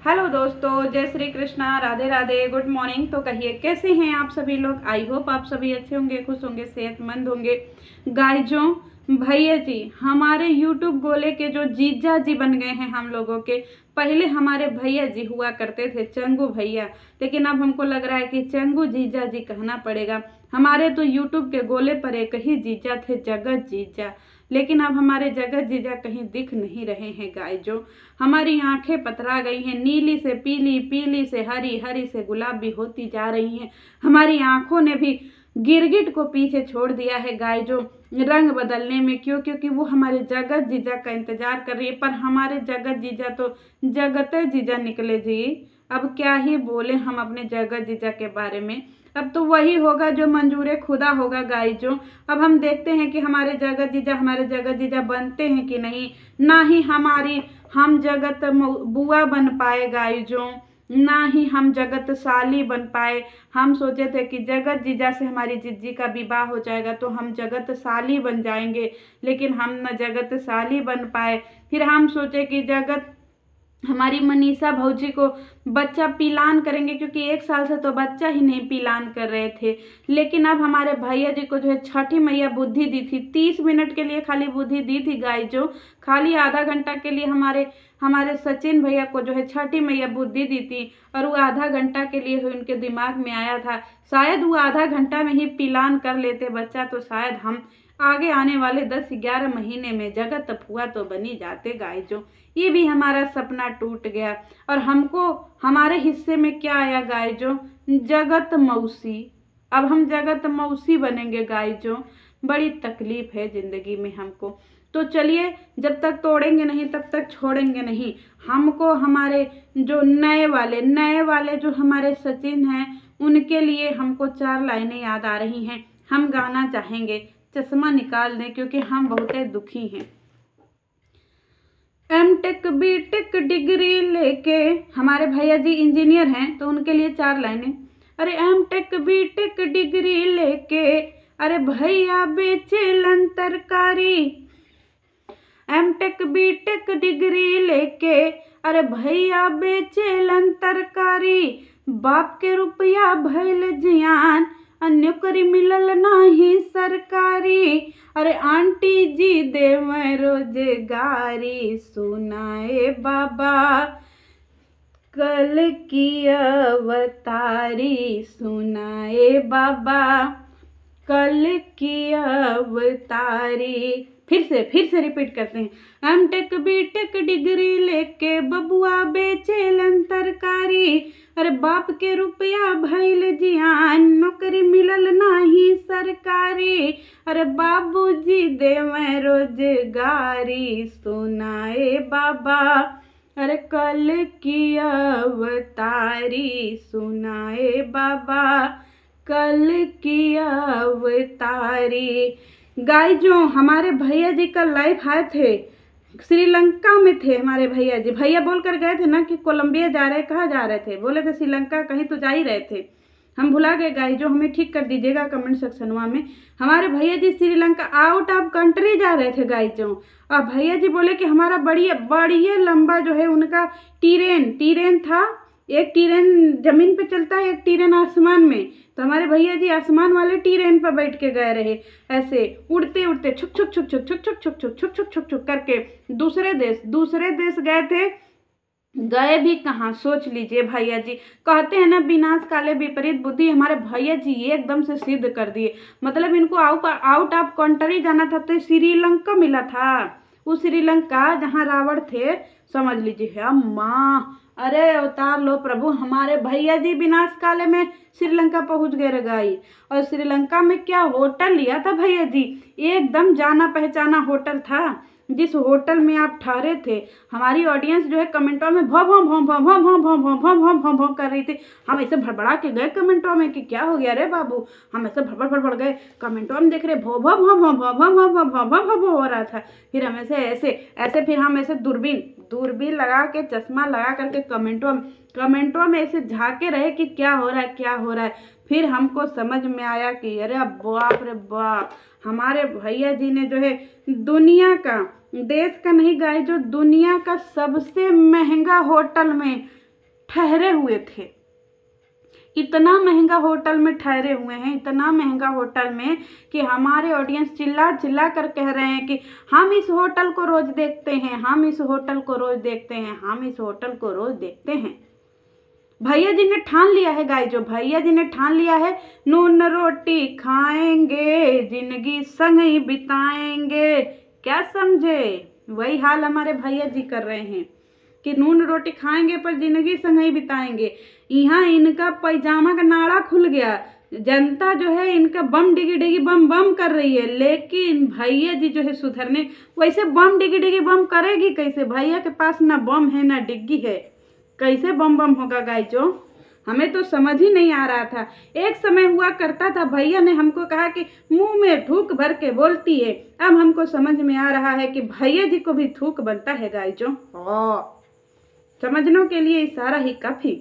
Hello दोस्तों, जय Shri Krishna, Radhe Radhe, good morning. तो कहिए कैसे हैं आप सभी लोग। आई होप आप सभी अच्छे होंगे, खुश होंगे, सेहतमंद होंगे। गाइजों, भैया जी हमारे यूट्यूब गोले के जो जीजा जी बन गए हैं हम लोगों के। पहले हमारे भैया जी हुआ करते थे चंगू भैया, लेकिन अब हमको लग रहा है कि चंगू जीजा जी कहना पड़ेगा। हमारे तो यूट्यूब के गोले पर एक ही जीजा थे, जगत जीजा। लेकिन अब हमारे जगत जीजा कहीं दिख नहीं रहे हैं। गाइजों, हमारी आंखें पतरा गई हैं, नीली से पीली, पीली से हरी, हरी से गुलाबी होती जा रही हैं। हमारी आंखों ने भी गिरगिट को पीछे छोड़ दिया है गाइजों, रंग बदलने में। क्यों? क्योंकि वो हमारे जगत जीजा का इंतजार कर रही है। पर हमारे जगत जीजा तो जगत जीजा निकले जी। अब क्या ही बोले हम अपने जगत जीजा के बारे में। अब तो वही होगा जो मंजूर खुदा होगा गाइजों। अब हम देखते हैं कि हमारे जगत जीजा बनते हैं कि नहीं। ना ही हम जगत बुआ बन पाए गाइजों, ना ही हम जगत साली बन पाए। हम सोचे थे कि जगत जीजा से हमारी जिज्जी का विवाह हो जाएगा तो हम जगत साली बन जाएंगे, लेकिन हम न जगत साली बन पाए। फिर हम सोचे कि हमारी मनीषा भौजी को बच्चा पिलान करेंगे, क्योंकि 1 साल से तो बच्चा ही नहीं पिलान कर रहे थे। लेकिन अब हमारे भैया जी को जो है छठी मैया बुद्धि दी थी, 30 मिनट के लिए खाली बुद्धि दी थी गाइजों। खाली आधा घंटा के लिए हमारे सचिन भैया को जो है छठी मैया बुद्धि दी थी, और वो आधा घंटा के लिए उनके दिमाग में आया था। शायद वो आधा घंटा में ही पिलान कर लेते बच्चा, तो शायद हम आगे आने वाले 10-11 महीने में जगत फुआ तो बनी जाते गाइजों। ये भी हमारा सपना टूट गया, और हमको हमारे हिस्से में क्या आया गाइजों, जगत मौसी। अब हम जगत मौसी बनेंगे गाइजों। बड़ी तकलीफ है जिंदगी में हमको। तो चलिए, जब तक तोड़ेंगे नहीं तब तक छोड़ेंगे नहीं। हमको हमारे जो नए वाले जो हमारे सचिन हैं, उनके लिए हमको 4 लाइनें याद आ रही हैं। हम गाना चाहेंगे, चश्मा निकाल दें क्योंकि हम बहुत दुखी हैं। एमटेक बीटेक डिग्री लेके, हमारे भैया जी इंजीनियर हैं तो उनके लिए 4 लाइनें। अरे एमटेक बीटेक डिग्री लेके, अरे भैया बेचेलन तरकारी। एमटेक बीटेक डिग्री लेके, अरे भैया बेचेलन तरकारी। बाप के रुपया भइल जियान, नौकरी मिलल नाही सरकारी। अरे आंटी जी देव रोजगारी, सुनाए बाबा कल की अवतारी। सुनाए बाबा कल की अवतारी। फिर से रिपीट करते हैं। एमटेक बीटेक डिग्री लेके बबुआ बेचेलन तरकारी। अरे बाप के रुपया भइल जियान, नौकरी मिलल नाही सरकारी। अरे बाबूजी देवे रोजगारी, सुनाए बाबा अरे कल की अवतारी। सुनाए बाबा कल की अवतारी। गाइजों, हमारे भैया जी का लाइफ आए थे, श्रीलंका में थे हमारे भैया जी। भैया बोल कर गए थे ना कि कोलंबिया जा रहे, कहाँ जा रहे थे, बोले थे श्रीलंका, कहीं तो जा ही रहे थे। हम भुला गए गाइजों, हमें ठीक कर दीजिएगा कमेंट सेक्शनवा में। हमारे भैया जी श्रीलंका आउट ऑफ कंट्री जा रहे थे गाइजों, और भैया जी बोले कि हमारा बढ़िया लंबा जो है उनका टीरेन था। एक टीरेन जमीन पे चलता है, एक टीरेन आसमान में। तो हमारे भैया जी आसमान वाले टीरेन पर बैठ के गए रहे, ऐसे उड़ते उड़ते छुक छुक छुक छुक छुक छुक छुक छुक छुक छुक छुक छुक करके दूसरे देश गए थे। गए भी कहाँ, सोच लीजिए। भैया जी कहते हैं ना, विनाश काले विपरीत बुद्धि। हमारे भैया जी एकदम से सिद्ध कर दिए। मतलब इनको आउट ऑफ कंट्री जाना था तो श्रीलंका मिला था। उस श्रीलंका जहाँ रावण थे, समझ लीजिए। अम्मा, अरे अवतार लो प्रभु। हमारे भैया जी विनाश काले में श्रीलंका पहुंच गए गाई। और श्रीलंका में क्या होटल लिया था भैया जी, एकदम जाना पहचाना होटल था। जिस होटल में आप ठहरे थे, हमारी ऑडियंस जो है कमेंटों में भौ भौ भौ भौ भौ भौ भौ भौ भौ भौ भौ भौ कर रही थी। हम ऐसे भड़बड़ा के गए कमेंटों में कि क्या हो गया रे बाबू। हम ऐसे भड़बड़ गए कमेंटों में, देख रहे भौ भौ भौ भौ भौ भौ भौ भौ भौ भौ भौ हो रहा था। फिर हम ऐसे फिर हम ऐसे दूरबीन लगा के, चश्मा लगा करके कमेंटों में ऐसे झांके रहे कि क्या हो रहा है। फिर हमको समझ में आया कि अरे बाप रे बाप, हमारे भैया जी ने जो है दुनिया का, देश का नहीं गाइस, जो दुनिया का सबसे महंगा होटल में ठहरे हुए थे। इतना महंगा होटल में ठहरे हुए हैं, इतना महंगा होटल में कि हमारे ऑडियंस चिल्ला चिल्ला कर कह रहे हैं कि हम इस होटल को रोज देखते हैं, हम इस होटल को रोज देखते हैं, हम इस होटल को रोज देखते हैं। भैया जी ने ठान लिया है गाइस, जो भैया जी ने ठान लिया है, नून रोटी खाएंगे, जिंदगी संग ही बिताएंगे। क्या समझे? वही हाल हमारे भैया जी कर रहे हैं कि नून रोटी खाएंगे पर जिंदगी संग ही बिताएंगे। यहाँ इनका पैजामा का नाड़ा खुल गया, जनता जो है इनका बम डिगी डिगी बम बम कर रही है, लेकिन भैया जी जो है सुधरने, वैसे बम डिगी डिगी बम करेगी कैसे? भैया के पास ना बम है ना डिग्गी है, कैसे बम बम होगा गाइस? जो हमें तो समझ ही नहीं आ रहा था। एक समय हुआ करता था, भैया ने हमको कहा कि मुंह में थूक भर के बोलती है। अब हमको समझ में आ रहा है कि भैया जी को भी थूक बनता है गाइस। जो समझने के लिए इशारा ही काफी।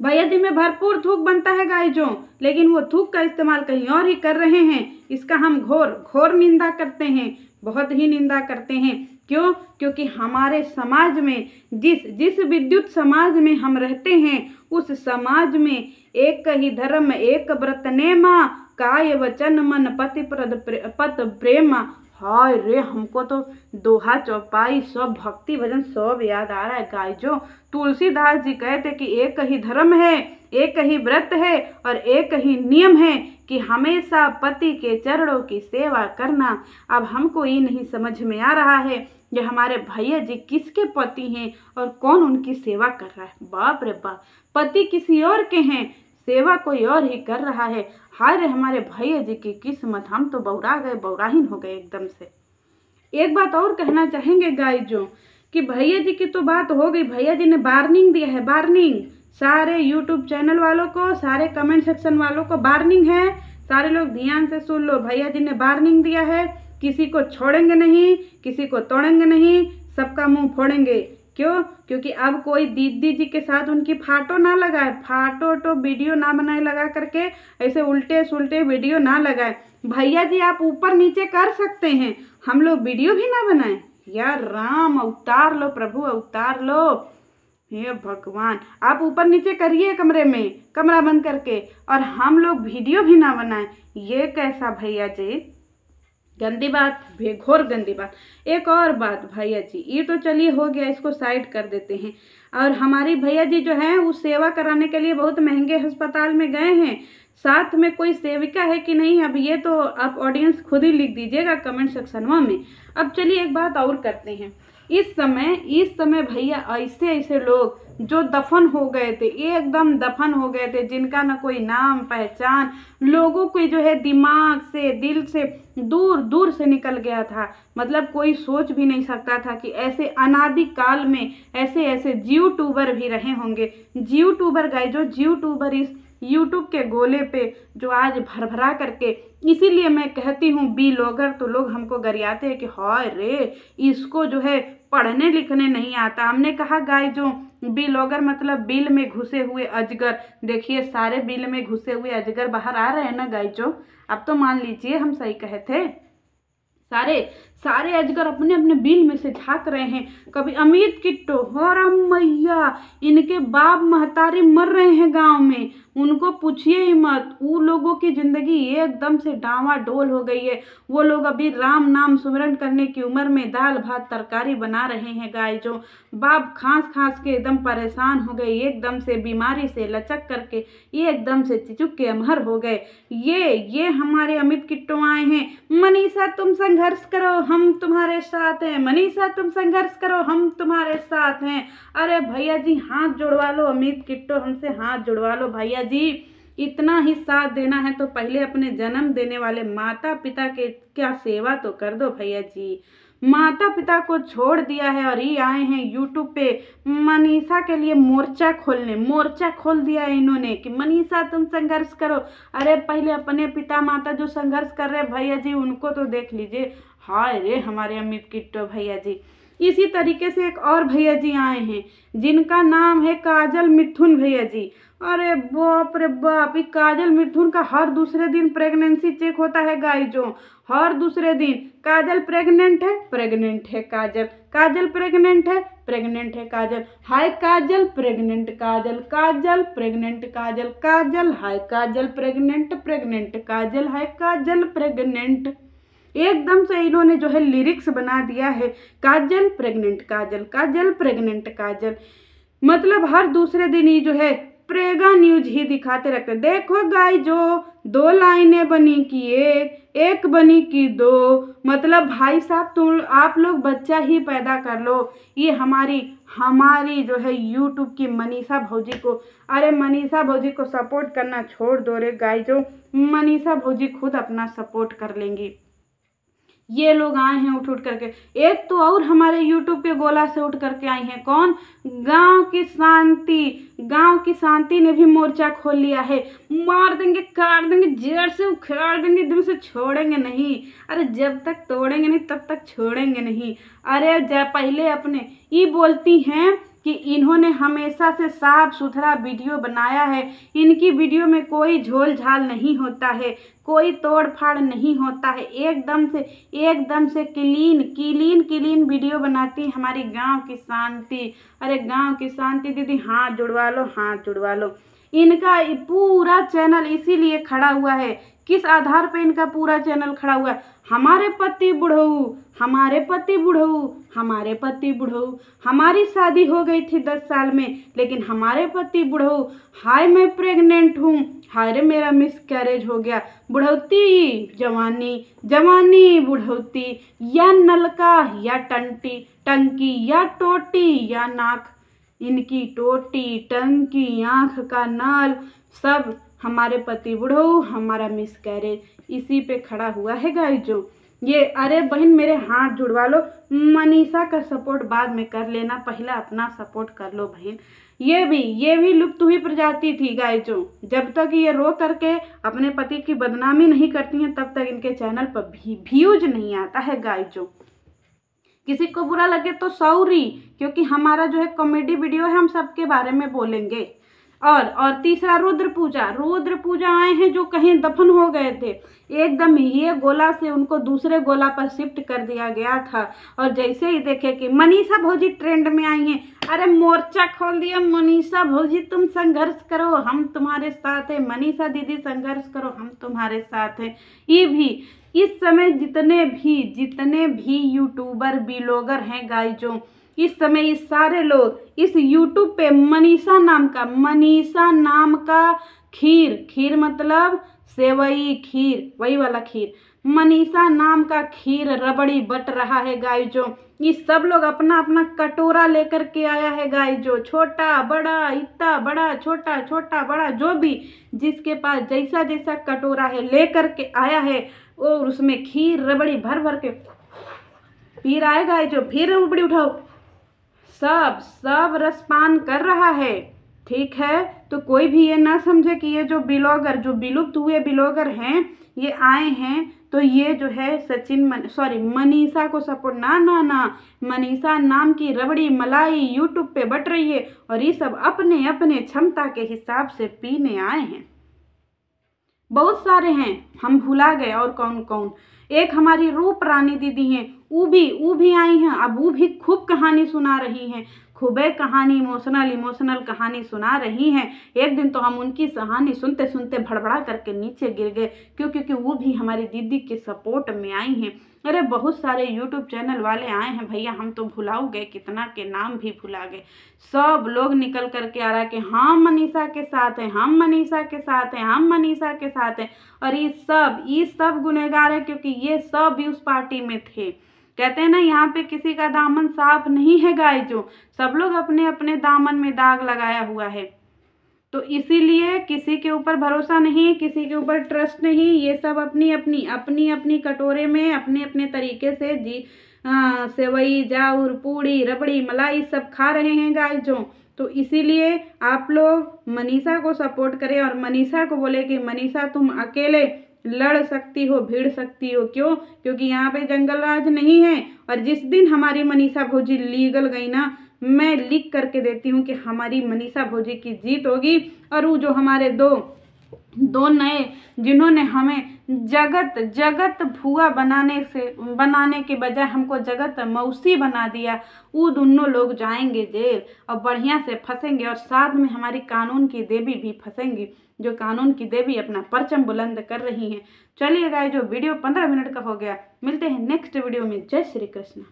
भैया जी में भरपूर थूक बनता है गाइस जो, लेकिन वो थूक का इस्तेमाल कहीं और ही कर रहे हैं। इसका हम घोर घोर निंदा करते हैं, बहुत ही निंदा करते हैं। क्यों? क्योंकि हमारे समाज में जिस विद्युत समाज में हम रहते हैं, उस समाज में एक ही धर्म एक व्रत नेमा, काय वचन मन पति पत प्रेमा। हाय रे, हमको तो दोहा चौपाई सब भक्ति भजन सब याद आ रहा है गाइस। जो तुलसीदास जी कहते कि एक ही धर्म है, एक ही व्रत है और एक ही नियम है कि हमेशा पति के चरणों की सेवा करना। अब हमको ये नहीं समझ में आ रहा है कि हमारे भैया जी किसके पति हैं और कौन उनकी सेवा कर रहा है। बाप रे बाप, पति किसी और के हैं, सेवा कोई और ही कर रहा है। हाय रे हमारे भैया जी की किस्मत, हम तो बौरा गए, बौराहीन हो गए एकदम से। एक बात और कहना चाहेंगे गाइस जो, कि भैया जी की तो बात हो गई, भैया जी ने वार्निंग दिया है, वार्निंग सारे यूट्यूब चैनल वालों को, सारे कमेंट सेक्शन वालों को वार्निंग है। सारे लोग ध्यान से सुन लो, भैया जी ने वार्निंग दिया है, किसी को छोड़ेंगे नहीं, किसी को तोड़ेंगे नहीं, सबका मुंह फोड़ेंगे। क्यों? क्योंकि अब कोई दीदी जी के साथ उनकी फाटो ना लगाए, फाटो तो वीडियो ना बनाए लगा करके, ऐसे उल्टे सुलटे वीडियो ना लगाए। भैया जी आप ऊपर नीचे कर सकते हैं, हम लोग वीडियो भी ना बनाए। यार राम अवतार लो, प्रभु अवतार लो, हे भगवान। आप ऊपर नीचे करिए कमरे में, कमरा बंद करके, और हम लोग वीडियो भी ना बनाए। ये कैसा भैया जी? गंदी बात, बेघोर गंदी बात। एक और बात भैया जी, ये तो चलिए हो गया, इसको साइड कर देते हैं। और हमारी भैया जी जो हैं वो सेवा कराने के लिए बहुत महंगे अस्पताल में गए हैं, साथ में कोई सेविका है कि नहीं, अब ये तो आप ऑडियंस खुद ही लिख दीजिएगा कमेंट सेक्शन में। अब चलिए एक बात और करते हैं। इस समय भैया ऐसे ऐसे लोग जो दफन हो गए थे, एकदम दफन हो गए थे, जिनका ना कोई नाम पहचान, लोगों को जो है दिमाग से दिल से दूर दूर से निकल गया था। मतलब कोई सोच भी नहीं सकता था कि ऐसे अनादि काल में ऐसे ऐसे यूट्यूबर भी रहे होंगे। यूट्यूबर गाइस, जो यूट्यूबर इस यूट्यूब के गोले पे जो आज भरभरा करके, इसीलिए मैं कहती हूँ बी लॉगर, तो लोग हमको गरियाते हैं कि हाय रे इसको जो है पढ़ने लिखने नहीं आता। हमने कहा गाइस जो बी लॉगर मतलब बिल में घुसे हुए अजगर, देखिए सारे बिल में घुसे हुए अजगर बाहर आ रहे हैं ना गाइस। जो अब तो मान लीजिए हम सही कहे थे, सारे अजगर अपने अपने बिल में से झांक रहे हैं। कभी अमित किट्टो, और मैया इनके बाप महतारी मर रहे हैं गांव में, उनको पूछिए ही मत। वो लोगों की जिंदगी एकदम से डावाडोल हो गई है। वो लोग अभी राम नाम सुमिरन करने की उम्र में दाल भात तरकारी बना रहे हैं गाय। जो बाप खांस के एकदम परेशान हो गए, एकदम से बीमारी से लचक करके ये एकदम से चिचुक के अमहर हो गए। ये हमारे अमित किट्टो आए हैं, मनीषा तुम संघर्ष करो हम तुम्हारे साथ हैं, मनीषा तुम संघर्ष करो हम तुम्हारे साथ हैं। अरे भैया जी हाथ जुड़वा लो, अमित किट्टो हमसे हाथ जुड़वा लो भैया जी। इतना ही साथ देना है तो पहले अपने जन्म देने वाले माता पिता के क्या सेवा तो कर दो भैया जी। माता पिता को छोड़ दिया है और ये आए हैं यूट्यूब पे मनीषा के लिए मोर्चा खोल दिया है इन्होंने कि मनीषा तुम संघर्ष करो। अरे पहले अपने पिता माता जो संघर्ष कर रहे हैं भैया जी उनको तो देख लीजिए। हाय रे हमारे अमित किट्टो भैया जी, इसी तरीके से एक और भैया जी आए हैं जिनका नाम है काजल मिथुन भैया जी। अरे बाप रे बाप, ये काजल मिथुन का हर दूसरे दिन प्रेगनेंसी चेक होता है गाइजों, हर दूसरे दिन। काजल प्रेग्नेंट है काजल, काजल प्रेग्नेंट है काजल, हाय काजल प्रेग्नेंट काजल, काजल प्रेग्नेंट काजल, काजल हाय काजल प्रेग्नेंट काजल हाय काजल प्रेग्नेंट। एकदम से इन्होंने जो है लिरिक्स बना दिया है, काजल प्रेग्नेंट काजल, काजल प्रेग्नेंट काजल। मतलब हर दूसरे दिन ही जो है प्रेगा न्यूज ही दिखाते रहते। देखो गाइस, जो 2 लाइनें बनी कि एक बनी कि 2। मतलब भाई साहब, तुम आप लोग बच्चा ही पैदा कर लो। ये हमारी जो है यूट्यूब की मनीषा भौजी को, अरे मनीषा भौजी को सपोर्ट करना छोड़ दो रे गाइस, जो मनीषा भौजी खुद अपना सपोर्ट कर लेंगी। ये लोग आए हैं उठ करके। एक तो और हमारे यूट्यूब पे गोला से उठ करके आई हैं, कौन? गांव की शांति ने भी मोर्चा खोल लिया है। मार देंगे, काट देंगे, जड़ से उखाड़ देंगे, एकदम से छोड़ेंगे नहीं। अरे जब तक तोड़ेंगे नहीं तब तक छोड़ेंगे नहीं। अरे पहले अपने ये बोलती हैं कि इन्होंने हमेशा से साफ सुथरा वीडियो बनाया है, इनकी वीडियो में कोई झोल झाल नहीं होता है, कोई तोड़ फाड़ नहीं होता है, एकदम से क्लीन वीडियो बनाती है हमारी गांव की शांति। अरे गांव की शांति दीदी, हाथ जुड़वा लो। इनका पूरा चैनल इसीलिए खड़ा हुआ है। किस आधार पे इनका पूरा चैनल खड़ा हुआ है? हमारे पति बुढ़ऊ, हमारी शादी हो गई थी 10 साल में, लेकिन हमारे पति बुढ़ऊ, हाय मैं प्रेग्नेंट हूँ, हाय रे मेरा मिसकैरेज हो गया, बुढ़ौती जवानी बुढ़ौती, या नलका या टंकी या टोटी या नाक, इनकी टोटी टंकी आँख का नल सब हमारे पति बुढ़ऊ, हमारा मिसकैरेज, इसी पे खड़ा हुआ है गाइस जो ये। अरे बहन मेरे हाथ जुड़वा लो। मनीषा का सपोर्ट बाद में कर लेना, पहला अपना सपोर्ट कर लो बहन। ये भी लुप्त हुई प्रजाति थी गाइस जो। जब तक ये रो करके अपने पति की बदनामी नहीं करती हैं तब तक इनके चैनल पर व्यूज नहीं आता है गाइस जो। किसी को बुरा लगे तो सॉरी, क्योंकि हमारा जो है कॉमेडी वीडियो है, हम सबके बारे में बोलेंगे। और तीसरा रुद्र पूजा आए हैं जो कहीं दफन हो गए थे, एकदम ये गोला से उनको दूसरे गोला पर शिफ्ट कर दिया गया था। और जैसे ही देखे कि मनीषा भौजी ट्रेंड में आई हैं, अरे मोर्चा खोल दिया, मनीषा भौजी तुम संघर्ष करो, हम तुम्हारे साथ हैं, मनीषा दीदी संघर्ष करो, हम तुम्हारे साथ हैं। ये भी इस समय जितने भी यूट्यूबर ब्लॉगर हैं गाइस जो, इस समय ये सारे लोग इस यूट्यूब पे मनीषा नाम का खीर मतलब सेवई खीर, वही वाला खीर, मनीषा नाम का खीर रबड़ी बट रहा है गाइस जो। ये सब लोग अपना अपना कटोरा लेकर के आया है गाइस जो, छोटा बड़ा, इतना बड़ा, छोटा बड़ा, जो भी जिसके पास जैसा कटोरा है लेकर के आया है, और उसमें खीर रबड़ी भर के पी रहा है गाइस जो। फिर रबड़ी उठाओ, सब रसपान कर रहा है, ठीक है। तो कोई भी ये ना समझे कि ये जो ब्लॉगर, जो विलुप्त हुए ब्लॉगर हैं, ये आए हैं तो ये जो है मनीषा को सपोर्ट, ना, मनीषा नाम की रबड़ी मलाई यूट्यूब पे बट रही है, और ये सब अपने अपने क्षमता के हिसाब से पीने आए हैं। बहुत सारे हैं, हम भुला गए और कौन। एक हमारी रूप रानी दीदी हैं, वो भी आई हैं। अब वो भी खूब कहानी सुना रही हैं, खूबे कहानी, इमोशनल कहानी सुना रही हैं। एक दिन तो हम उनकी कहानी सुनते सुनते भड़बड़ा करके नीचे गिर गए, क्योंकि वो भी हमारी दीदी के सपोर्ट में आई हैं। अरे बहुत सारे यूट्यूब चैनल वाले आए हैं भैया, हम तो भुलाओ गए, कितना के नाम भी भुला गए। सब लोग निकल करके आ रहा है कि हम मनीषा के साथ हैं, हम मनीषा के साथ हैं, हम मनीषा के साथ हैं। और ये सब गुनहगार है, क्योंकि ये सब भी उस पार्टी में थे। कहते हैं ना, यहाँ पे किसी का दामन साफ नहीं है गाइस जो, सब लोग अपने अपने दामन में दाग लगाया हुआ है। तो इसीलिए किसी के ऊपर भरोसा नहीं, किसी के ऊपर ट्रस्ट नहीं। ये सब अपनी कटोरे में अपने अपने तरीके से सेवई, जाऊर, पूड़ी, रबड़ी, मलाई सब खा रहे हैं गाइस जो। तो इसीलिए आप लोग मनीषा को सपोर्ट करें और मनीषा को बोले कि मनीषा तुम अकेले लड़ सकती हो, भिड़ सकती हो। क्यों? क्योंकि यहाँ पे जंगल राज नहीं है। और जिस दिन हमारी मनीषा भौजी लीगल गई ना, मैं लिख करके देती हूँ कि हमारी मनीषा भौजी की जीत होगी। और वो जो हमारे दो नए जिन्होंने हमें जगत भुआ बनाने के बजाय हमको जगत मौसी बना दिया, वो दोनों लोग जाएंगे जेल और बढ़िया से फंसेंगे। और साथ में हमारी कानून की देवी भी फंसेंगी, जो कानून की देवी अपना परचम बुलंद कर रही हैं। चलिए गाइस, जो वीडियो 15 मिनट का हो गया, मिलते हैं नेक्स्ट वीडियो में। जय श्री कृष्ण।